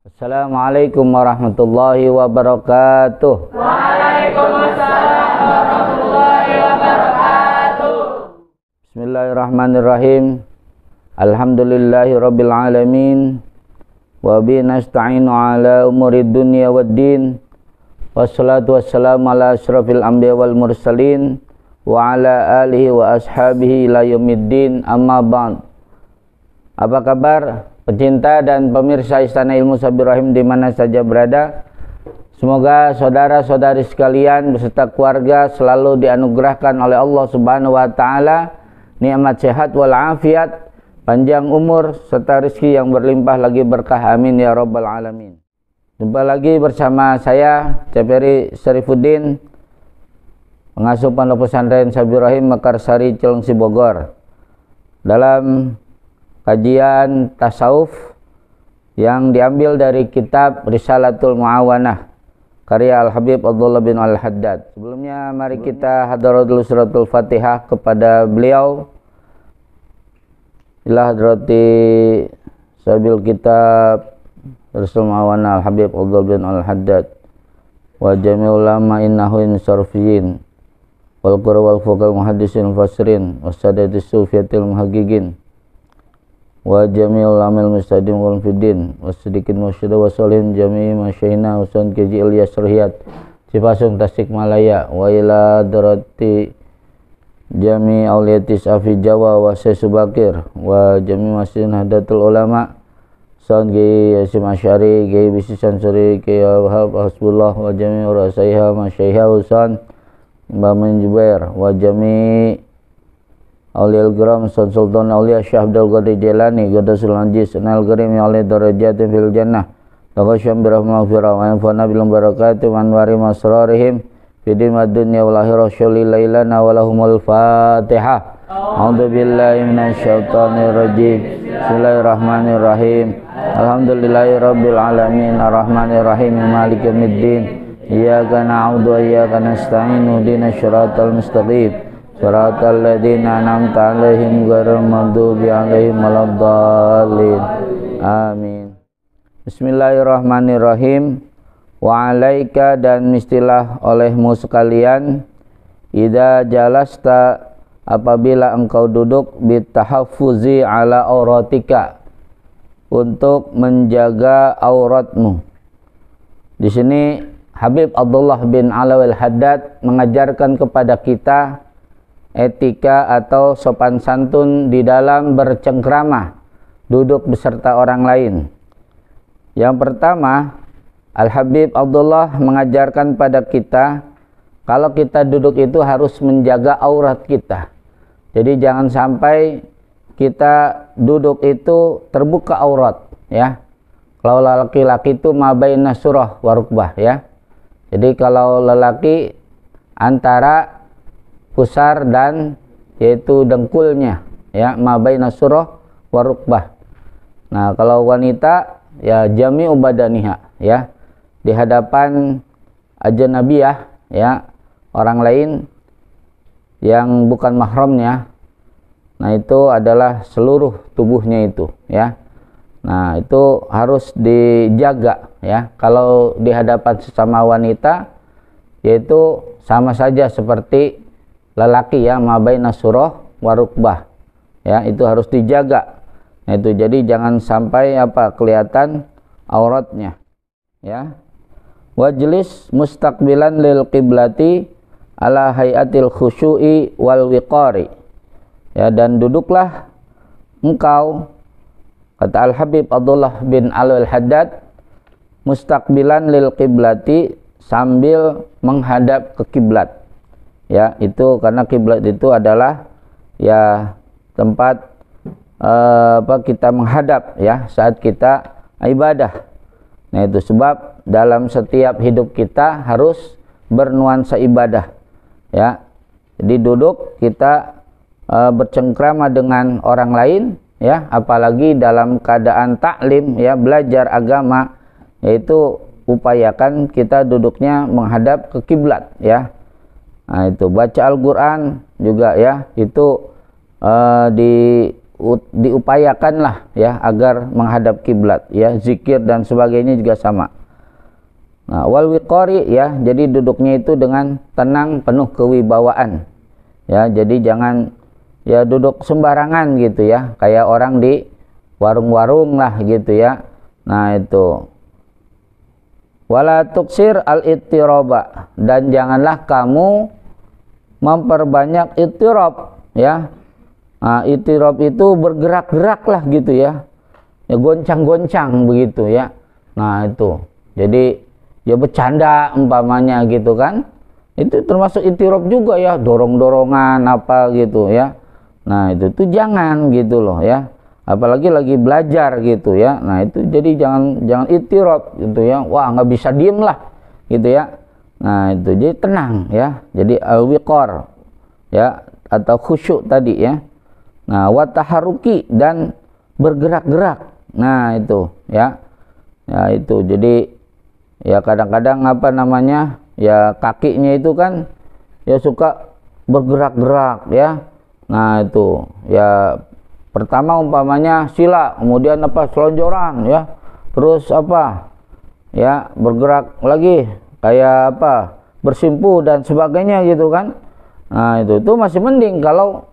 Assalamualaikum warahmatullahi wabarakatuh. Waalaikumsalam warahmatullahi wabarakatuh. Bismillahirrahmanirrahim. Alhamdulillahi rabbil alamin. Wa bi nasta'inu ala umurid dunya waddin. Wassalatu wassalamu ala asyrafil anbiya wal mursalin wa ala alihi wa ashabihi ila yaumiddin, amma ba'd. Apa kabar pecinta dan pemirsa Istana Ilmu Sabir Rahim di mana saja berada? Semoga saudara-saudari sekalian beserta keluarga selalu dianugerahkan oleh Allah Subhanahu wa taala nikmat sehat wal afiat, panjang umur serta rezeki yang berlimpah lagi berkah, amin ya rabbal alamin. Jumpa lagi bersama saya Caperi Syarifuddin, pengasuh Pondok Pesantren Sabir Rahim Mekarsari Cilengsi Bogor, dalam kajian tasawuf yang diambil dari kitab Risalatul Mu'awanah karya Al-Habib Abdullah bin Al-Haddad. Sebelumnya mari kita hadaratul suratul Fatihah kepada beliau ila hadrati sabil kitab Risalatul Mu'awanah Al-Habib Abdullah bin Al-Haddad wa jami' ulama innahu insarfiyin wal qura wal fuqal muhaddisin fasirin wasadatis sufiyatil muhaqqiqin wa jami'ul amil mustadim wal fiddin wasedikin musyida wasolihin jami'i masyayina usun keji Ilyas Rihiyat Cipasung Tasik Malaya wa ila darati jami' auliyatis afi Jawa wa Subakir wa jami' masjid Nahdlatul Ulama usun keji Yasim Asyari keji Bisisan Suri keji Wahab Hasbullah wa jami' urasaiha masyayha usun Bamin Jubair wa jami' Aulial Gram Sultan Aulia Syah Abdul Qadir Jailani Qadasul Aziz Anal Karim ya Allah darajatin fil jannah Taqasyam birahmah firah wa yanfa'na bil barakatuh wa anwari masrarihim fid dunya wal akhirah syalli lailana wa lahumul fatihah. A'udzu billahi minasyaitonir rajim. Bismillahirrahmanirrahim. Alhamdulillahi rabbil alamin arrahmanir rahim maliki yaumiddin. Iyyaka na'budu wa iyyaka nasta'in ihdinas siratal mustaqim. Siratal ladzina an'amta 'alaihim ghairil maghdubi 'alaihim waladdallin. Amin. Bismillahirrahmanirrahim. Wa 'alaika, dan mistilah olehmu sekalian, idza jalasta, apabila engkau duduk, bitahaffuzi 'ala auratika, untuk menjaga auratmu. Di sini Habib Abdullah bin Alawil Haddad mengajarkan kepada kita etika atau sopan santun di dalam bercengkrama, duduk beserta orang lain. Yang pertama, Al-Habib Abdullah mengajarkan pada kita, kalau kita duduk itu harus menjaga aurat kita. Jadi jangan sampai kita duduk itu terbuka aurat, ya. Kalau laki-laki itu mabaina surah warukbah, ya. Jadi kalau lelaki antara pusar dan yaitu dengkulnya, ya, mabaina surah warukbah. Nah, kalau wanita ya jami'u badaniha, ya, di hadapan ajnabiyah, ya, orang lain yang bukan mahramnya. Nah, itu adalah seluruh tubuhnya itu, ya. Nah, itu harus dijaga, ya. Kalau di hadapan sesama wanita yaitu sama saja seperti lelaki, ya, mabaina surah warukbah, ya, itu harus dijaga. Nah, itu jadi jangan sampai kelihatan auratnya, ya. Wajlis mustaqbilan lil qiblati ala hayatil khusyu'i wal wiqari, ya, dan duduklah engkau, kata Al-Habib Abdullah bin Alawil Haddad, mustaqbilan lil qiblati, sambil menghadap ke kiblat. Ya, itu karena kiblat itu adalah ya tempat kita menghadap, ya, saat kita ibadah. Nah, itu sebab dalam setiap hidup kita harus bernuansa ibadah, ya. Jadi duduk kita bercengkrama dengan orang lain, ya, apalagi dalam keadaan taklim, ya, belajar agama, yaitu upayakan kita duduknya menghadap ke kiblat, ya. Nah, itu baca Al-Quran juga, ya, itu di diupayakanlah ya agar menghadap kiblat ya, zikir dan sebagainya juga sama. Nah, wal wiqari ya, jadi duduknya itu dengan tenang, penuh kewibawaan. Ya, jadi jangan ya duduk sembarangan gitu ya, kayak orang di warung-warung lah gitu ya. Nah, itu. Wala tuksir al-ittiraba, dan janganlah kamu memperbanyak ittirab ya. Nah, ittirab itu bergerak-gerak lah gitu ya. Ya goncang-goncang begitu ya. Nah, itu. Jadi ya bercanda umpamanya gitu kan, itu termasuk ittirab juga ya, dorong-dorongan apa gitu ya. Nah, itu tuh jangan gitu loh ya, apalagi lagi belajar gitu ya. Nah, itu jadi jangan ittirab gitu ya, wah nggak bisa diem lah gitu ya. Nah, itu jadi tenang ya, jadi al-wiqar ya, atau khusyuk tadi ya. Nah, wa taharuki, dan bergerak-gerak. Nah, itu ya, ya itu jadi ya kadang-kadang apa namanya ya, kakinya itu kan ya suka bergerak-gerak ya. Nah, itu ya, pertama umpamanya sila, kemudian apa, selonjoran ya, terus apa ya, bergerak lagi kayak apa, bersimpu dan sebagainya gitu kan. Nah, itu masih mending kalau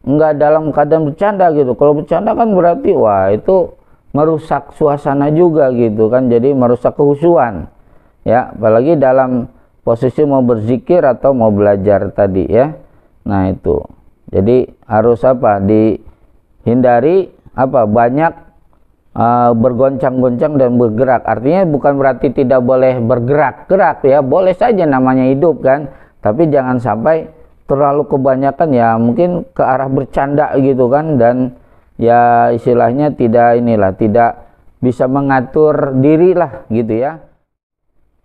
enggak dalam keadaan bercanda gitu. Kalau bercanda kan berarti wah itu merusak suasana juga gitu kan, jadi merusak kehusuan ya, apalagi dalam posisi mau berzikir atau mau belajar tadi ya. Nah, itu jadi harus apa, dihindari apa, banyak bergoncang-goncang dan bergerak. Artinya bukan berarti tidak boleh bergerak-gerak ya, boleh saja, namanya hidup kan, tapi jangan sampai terlalu kebanyakan ya, mungkin ke arah bercanda gitu kan, dan ya istilahnya tidak bisa mengatur diri lah gitu ya.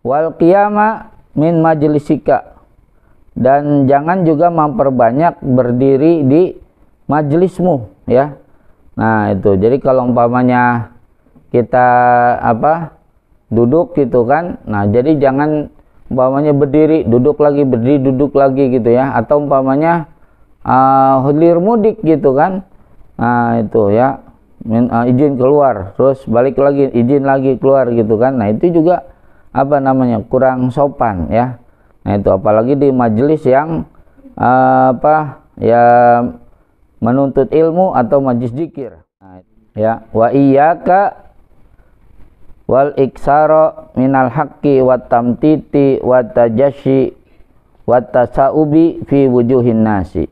Wal qiyama min majlisika, dan jangan juga memperbanyak berdiri di majelismu ya. Nah, itu jadi kalau umpamanya kita apa, duduk gitu kan, nah jadi jangan umpamanya berdiri duduk lagi, berdiri duduk lagi gitu ya, atau umpamanya hilir mudik gitu kan. Nah, itu ya, izin keluar terus balik lagi, izin lagi keluar gitu kan. Nah, itu juga apa namanya, kurang sopan ya. Nah, itu apalagi di majelis yang apa ya, menuntut ilmu atau majelis zikir. Nah, ya, wa iyyaka wal iksara minal haqqi wat tamtiti wat tajashi wat tasaubi fi wujuhin nasi,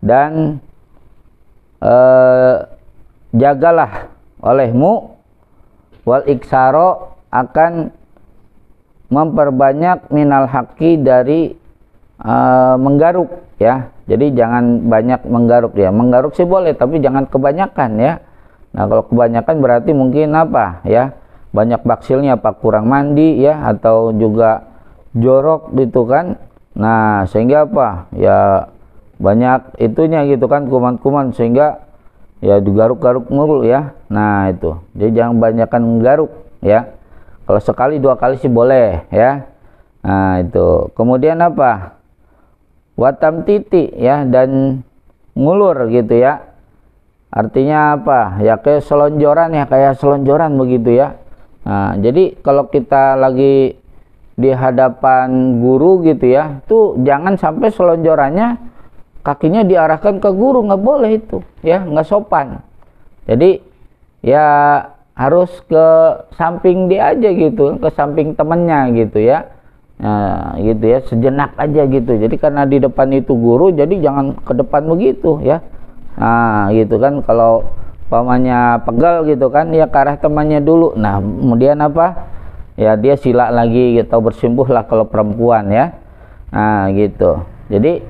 dan jagalah olehmu wal iksaro, akan memperbanyak minal haqqi, dari menggaruk ya. Jadi jangan banyak menggaruk ya, menggaruk sih boleh tapi jangan kebanyakan ya. Nah, kalau kebanyakan berarti mungkin apa ya, banyak baksilnya, apa kurang mandi ya, atau juga jorok gitu kan. Nah, sehingga apa ya, banyak itunya gitu kan, kuman-kuman, sehingga ya digaruk-garuk mulu ya. Nah, itu jadi jangan banyakkan menggaruk ya. Kalau sekali dua kali sih boleh ya. Nah, itu kemudian apa, watam titi ya, dan ngulur gitu ya. Artinya apa ya, kayak selonjoran ya, kayak selonjoran begitu ya. Nah, jadi kalau kita lagi di hadapan guru gitu ya, tuh jangan sampai selonjorannya kakinya diarahkan ke guru, nggak boleh itu ya, nggak sopan. Jadi ya harus ke samping dia aja gitu, ke samping temennya gitu ya. Nah, gitu ya, sejenak aja gitu. Jadi karena di depan itu guru, jadi jangan ke depan begitu ya. Nah, gitu kan, kalau pamannya pegal gitu kan, ya ke arah temannya dulu. Nah, kemudian apa ya, dia sila lagi atau bersimpuh lah kalau perempuan ya. Nah, gitu. Jadi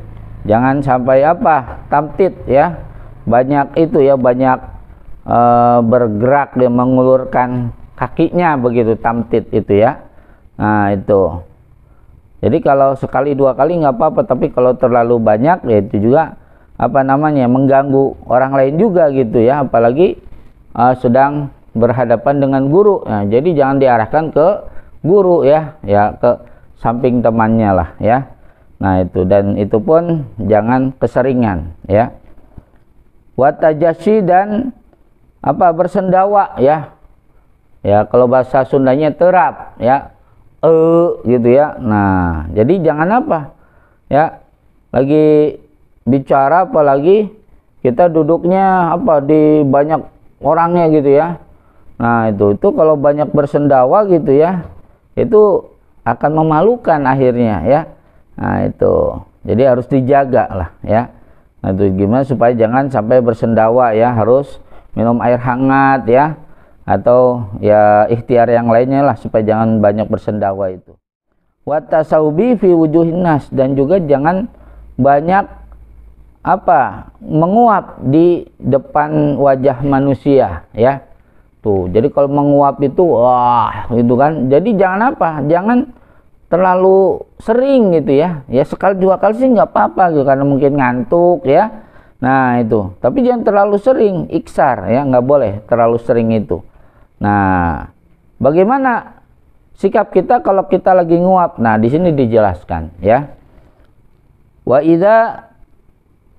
jangan sampai apa, tamtit ya, banyak itu ya, banyak bergerak, dia mengulurkan kakinya begitu, tamtit itu ya. Nah, itu jadi kalau sekali dua kali nggak apa-apa, tapi kalau terlalu banyak ya itu juga apa namanya, mengganggu orang lain juga gitu ya, apalagi sedang berhadapan dengan guru. Nah, jadi jangan diarahkan ke guru ya, ya ke samping temannya lah ya. Nah, itu, dan itu pun jangan keseringan ya. wa tajasyi dan bersendawa ya. Ya, kalau bahasa Sundanya terap ya. Gitu ya. Nah, jadi jangan ya, lagi bicara apalagi kita duduknya di banyak orangnya gitu ya. Nah, itu kalau banyak bersendawa gitu ya, itu akan memalukan akhirnya ya. Nah, itu. Jadi harus dijaga lah ya. Nah, itu gimana supaya jangan sampai bersendawa ya, harus minum air hangat ya, atau ya ikhtiar yang lainnya lah supaya jangan banyak bersendawa itu. Wa tasawbi fi wujuhin nas, dan juga jangan banyak menguap di depan wajah manusia ya. Tuh, jadi kalau menguap itu itu kan. Jadi jangan jangan terlalu sering gitu ya. Ya sekali dua kali sih nggak apa-apa gitu, karena mungkin ngantuk ya. Nah, itu. Tapi jangan terlalu sering, iksar ya, nggak boleh terlalu sering itu. Nah, bagaimana sikap kita kalau kita lagi nguap? Nah, di sini dijelaskan ya. Wa idza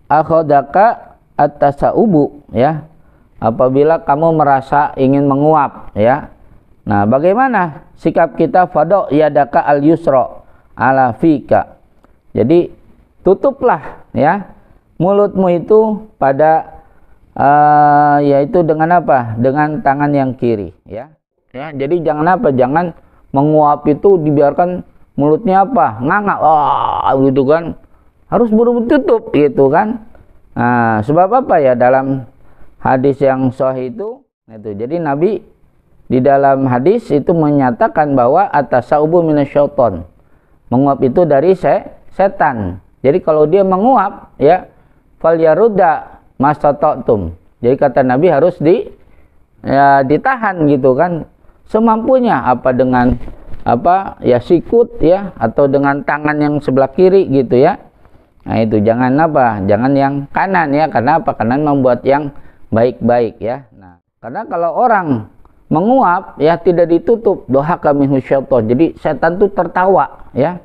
akhadaka at-tasaubu ya. Apabila kamu merasa ingin menguap ya. Nah, bagaimana sikap kita? Fado yadaka al-yusra ala fika. Jadi tutuplah ya mulutmu itu pada yaitu dengan dengan tangan yang kiri ya. Jadi jangan jangan menguap itu dibiarkan mulutnya nganga gitu kan, harus buru-buru tutup gitu kan. Nah, sebab ya, dalam hadis yang sahih itu jadi Nabi di dalam hadis itu menyatakan bahwa at-tasaubu minasyaiton, menguap itu dari setan. Jadi kalau dia menguap ya, falyarudda mastata'tum. Jadi kata Nabi harus ditahan gitu kan, semampunya, dengan ya sikut ya, atau dengan tangan yang sebelah kiri gitu ya. Nah, itu jangan jangan yang kanan ya. Karena kanan membuat yang baik-baik ya. Nah, karena kalau orang menguap ya tidak ditutup, dohaka minhu syaitan, jadi setan tuh tertawa ya.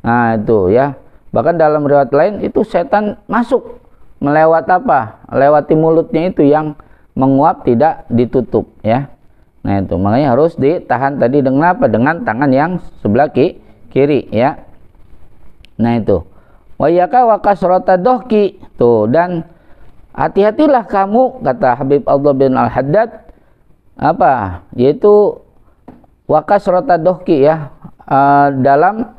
Nah, itu ya. Bahkan dalam riwayat lain itu setan masuk lewati mulutnya itu yang menguap tidak ditutup ya. Nah, itu makanya harus ditahan tadi dengan dengan tangan yang sebelah kiri ya. Nah, itu wa yaka wa kasrata dohki tuh, dan hati-hatilah kamu, kata Habib Allah bin Al-Haddad, yaitu wa kasrata dohki ya, dalam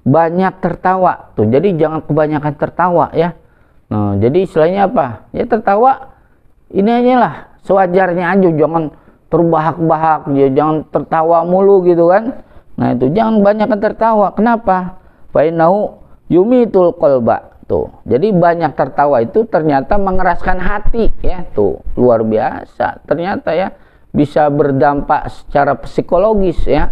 banyak tertawa tuh. Jadi jangan kebanyakan tertawa ya. Nah, jadi istilahnya ya, tertawa ini aja lah sewajarnya aja, jangan terbahak-bahak ya, jangan tertawa mulu gitu kan. Nah, itu jangan banyak tertawa. Kenapa? Fa innahu yumitul qalba tuh. Jadi banyak tertawa itu ternyata mengeraskan hati ya. Tuh, luar biasa ternyata ya, bisa berdampak secara psikologis ya.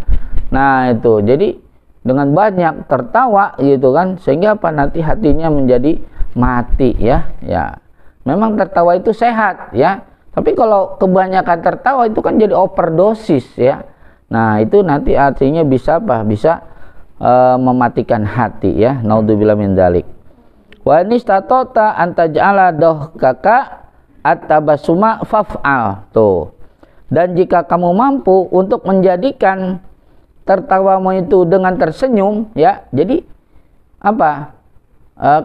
Nah, itu jadi dengan banyak tertawa gitu kan, sehingga nanti hatinya menjadi mati ya. Ya, memang tertawa itu sehat ya, tapi kalau kebanyakan tertawa itu kan jadi overdosis ya. Nah, itu nanti artinya bisa bisa mematikan hati ya. Naudzubillah min dzalik. Wa nistatota antaj'ala dohkaka at-tabassuma faf'al tuh. Dan jika kamu mampu untuk menjadikan tertawamu itu dengan tersenyum ya. Jadi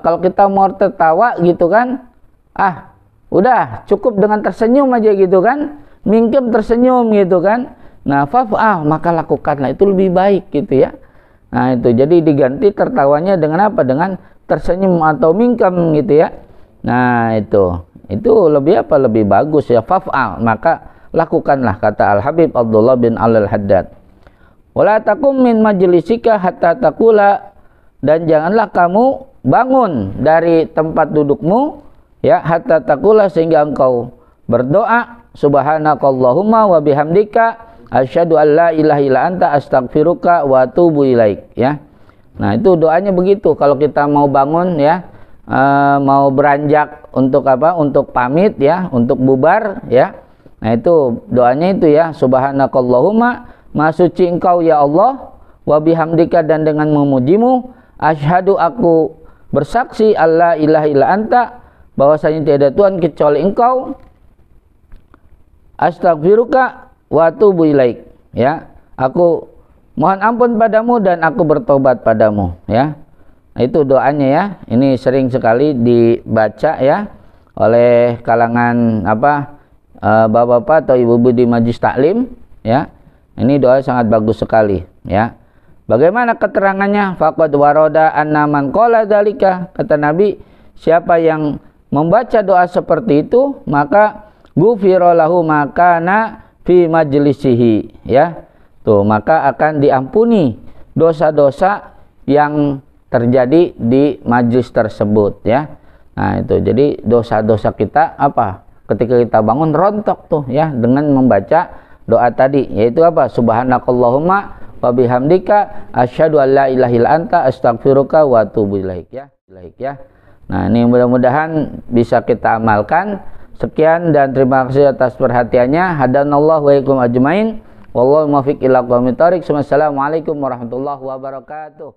kalau kita mau tertawa gitu kan, udah cukup dengan tersenyum aja gitu kan, mingkem tersenyum gitu kan. Nah, faf'al, maka lakukanlah, itu lebih baik gitu ya. Nah, itu jadi diganti tertawanya dengan dengan tersenyum atau mingkem gitu ya. Nah, itu lebih lebih bagus ya. Faf'al, maka lakukanlah, kata Al-Habib Abdullah bin Al-Haddad. Wala takum min majlisika hatta taqula, dan janganlah kamu bangun dari tempat dudukmu ya, hatta taqula, sehingga engkau berdoa subhanakallahumma wa bihamdika asyhadu an la ilaha illa anta astaghfiruka wa atubu ilaik ya. Nah, itu doanya begitu kalau kita mau bangun ya, mau beranjak untuk untuk pamit ya, untuk bubar ya. Nah, itu doanya itu ya, subhanakallahumma, maha suci engkau ya Allah, wa bihamdika, dan dengan memujimu, asyhadu, aku bersaksi, alla ilaha illa anta, bahwasanya tiada Tuhan kecuali Engkau, astaghfiruka wa atubu ilaik, ya, aku mohon ampun padamu dan aku bertobat padamu, ya. Nah, itu doanya ya. Ini sering sekali dibaca ya oleh kalangan bapak-bapak atau ibu-ibu di majlis taklim, ya. Ini doa sangat bagus sekali, ya. Bagaimana keterangannya? Faqad warada anna man qala dzalika, kata Nabi, siapa yang membaca doa seperti itu maka ghufira lahu makana fi majlisihi, ya. Tuh, maka akan diampuni dosa-dosa yang terjadi di majlis tersebut, ya. Nah, itu jadi dosa-dosa kita apa? Ketika kita bangun rontok tuh, ya, dengan membaca doa tadi, yaitu apa? Subhanakallahumma wa bihamdika asyhadu an la ilaha illa anta astaghfiruka wa atubu ilaik, ya. Nah, ini mudah-mudahan bisa kita amalkan. Sekian dan terima kasih atas perhatiannya. Hadanallahu wa iyyakum ajmain. Wallahu muwaffiq ila aqwamit thoriq. Wassalamualaikum warahmatullahi wabarakatuh.